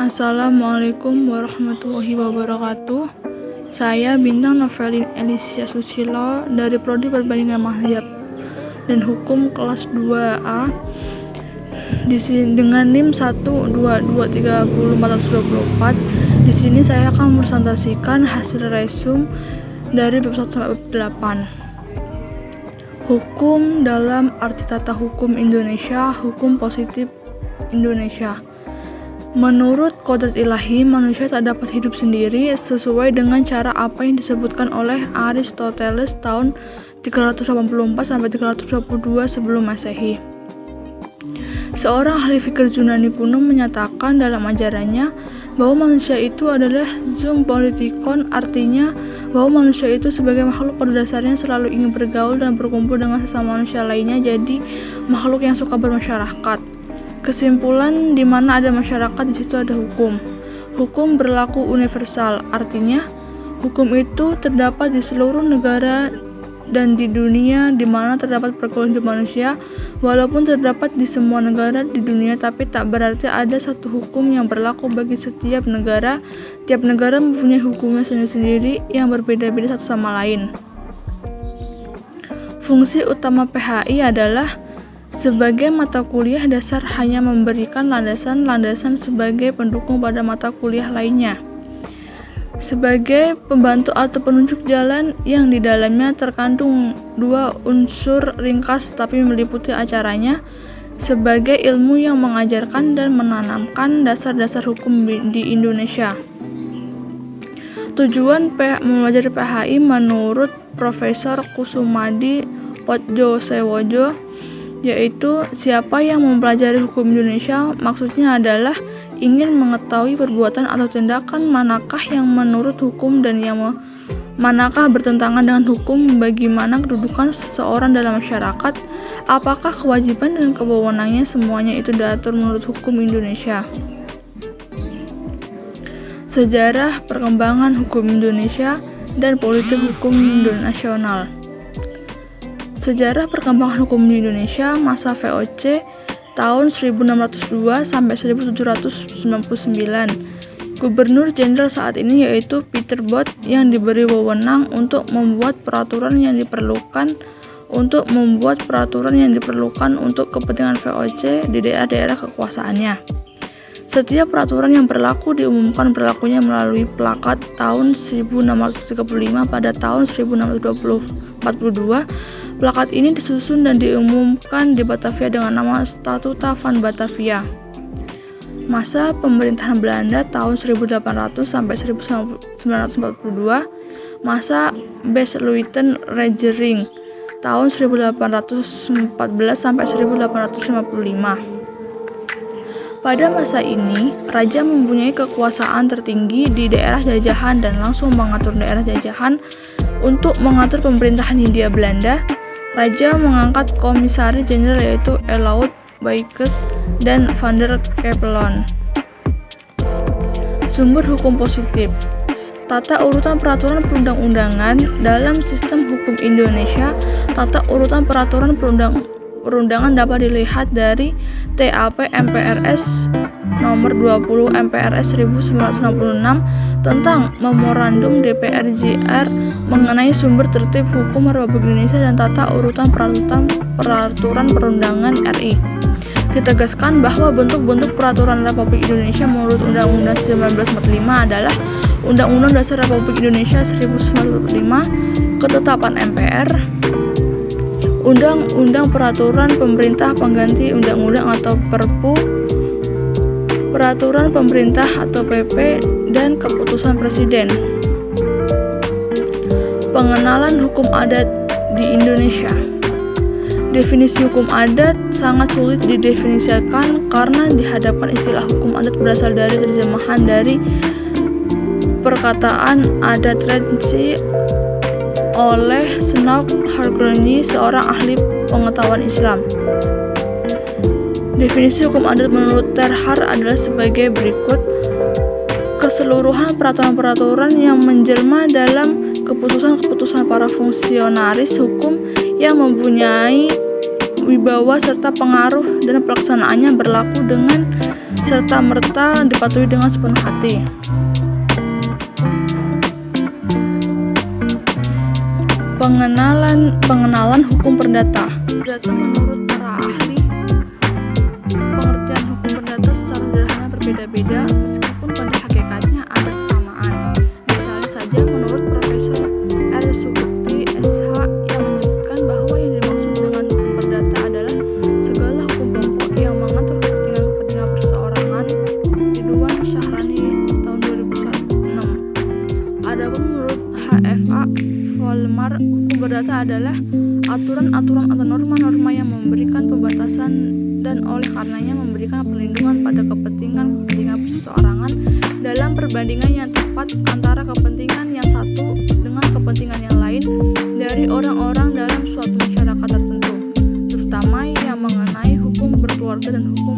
Assalamualaikum warahmatullahi wabarakatuh. Saya Bintang Novelin Elisia Susilo dari Prodi Perbandingan Mazhab dan Hukum kelas 2A di sini dengan NIM 1223024. Di sini saya akan presentasikan hasil resume dari bab 1 sampai bab 8. Hukum dalam arti tata hukum Indonesia, hukum positif Indonesia. Menurut kodrat ilahi, manusia tak dapat hidup sendiri sesuai dengan cara apa yang disebutkan oleh Aristoteles tahun 384 sampai 322 sebelum Masehi. Seorang ahli fikir Yunani kuno menyatakan dalam ajarannya bahwa manusia itu adalah zoom politikon, artinya bahwa manusia itu sebagai makhluk pada dasarnya selalu ingin bergaul dan berkumpul dengan sesama manusia lainnya, jadi makhluk yang suka bermasyarakat. Kesimpulan, di mana ada masyarakat, di situ ada hukum. Hukum berlaku universal, artinya hukum itu terdapat di seluruh negara dan di dunia di mana terdapat pergaulan hidup manusia. Walaupun terdapat di semua negara di dunia, tapi tak berarti ada satu hukum yang berlaku bagi setiap negara. Tiap negara mempunyai hukumnya sendiri-sendiri yang berbeda-beda satu sama lain. Fungsi utama PHI adalah sebagai mata kuliah dasar hanya memberikan landasan-landasan sebagai pendukung pada mata kuliah lainnya. Sebagai pembantu atau penunjuk jalan yang di dalamnya terkandung dua unsur ringkas tapi meliputi acaranya, sebagai ilmu yang mengajarkan dan menanamkan dasar-dasar hukum di Indonesia. Tujuan mempelajari PHI menurut Profesor Kusumadi Podjosewojo yaitu siapa yang mempelajari hukum Indonesia maksudnya adalah ingin mengetahui perbuatan atau tindakan manakah yang menurut hukum dan yang manakah bertentangan dengan hukum, bagaimana kedudukan seseorang dalam masyarakat, apakah kewajiban dan kewenangannya, semuanya itu diatur menurut hukum Indonesia. Sejarah perkembangan hukum Indonesia dan politik hukum nasional. Sejarah perkembangan hukum di Indonesia masa VOC tahun 1602 sampai 1799. Gubernur Jenderal saat ini yaitu Peter Bot yang diberi wewenang untuk membuat peraturan yang diperlukan untuk kepentingan VOC di daerah-daerah kekuasaannya. Setiap peraturan yang berlaku diumumkan berlakunya melalui plakat tahun 1635 pada tahun 1642. Plakat ini disusun dan diumumkan di Batavia dengan nama Statuta van Batavia. Masa pemerintahan Belanda tahun 1800 sampai 1942. Masa Besluiten Regering tahun 1814 sampai 1855. Pada masa ini, raja mempunyai kekuasaan tertinggi di daerah jajahan dan langsung mengatur daerah jajahan. Untuk mengatur pemerintahan Hindia Belanda, raja mengangkat komisaris jenderal yaitu Elout Buyckes dan Van der Capellan. Sumber hukum positif. Tata urutan peraturan perundang-undangan dalam sistem hukum Indonesia. Tata urutan peraturan perundangan dapat dilihat dari TAP MPRS nomor 20 MPRS 1966 tentang Memorandum DPR JR mengenai sumber tertib hukum Republik Indonesia dan tata urutan peraturan perundangan RI. Ditegaskan bahwa bentuk-bentuk peraturan Republik Indonesia menurut Undang-Undang 1945 adalah Undang-Undang Dasar Republik Indonesia 1945, Ketetapan MPR, Undang-Undang Peraturan Pemerintah Pengganti Undang-Undang atau Perpu, Peraturan Pemerintah atau PP, dan Keputusan Presiden. Pengenalan hukum adat di Indonesia. Definisi hukum adat sangat sulit didefinisikan karena dihadapkan istilah hukum adat berasal dari terjemahan dari perkataan adat tradisi oleh Snow Hargrove, seorang ahli pengetahuan Islam. Definisi hukum adat menurut Terhar adalah sebagai berikut: keseluruhan peraturan-peraturan yang menjelma dalam keputusan-keputusan para fungsionaris hukum yang mempunyai wibawa serta pengaruh dan pelaksanaannya berlaku dengan serta-merta dipatuhi dengan sepenuh hati. Pengenalan hukum perdata. Perdata menurut para ahli, pengertian hukum perdata secara sederhana berbeda-beda meskipun pada hakikatnya ada kesamaan. Misalnya saja menurut Profesor R. Subukti SH yang menyebutkan bahwa yang dimaksud dengan hukum perdata adalah segala hukum pokok yang mengatur kepentingan perseorangan. Ridwan Syahrani tahun 2006. Adapun menurut HFA Vollmar, hukum perdata adalah aturan-aturan atau norma-norma yang memberikan pembatasan dan oleh karenanya memberikan perlindungan pada kepentingan perseorangan dalam perbandingan yang tepat antara kepentingan yang satu dengan kepentingan yang lain dari orang-orang dalam suatu masyarakat tertentu, terutama yang mengenai hukum berkeluarga dan hukum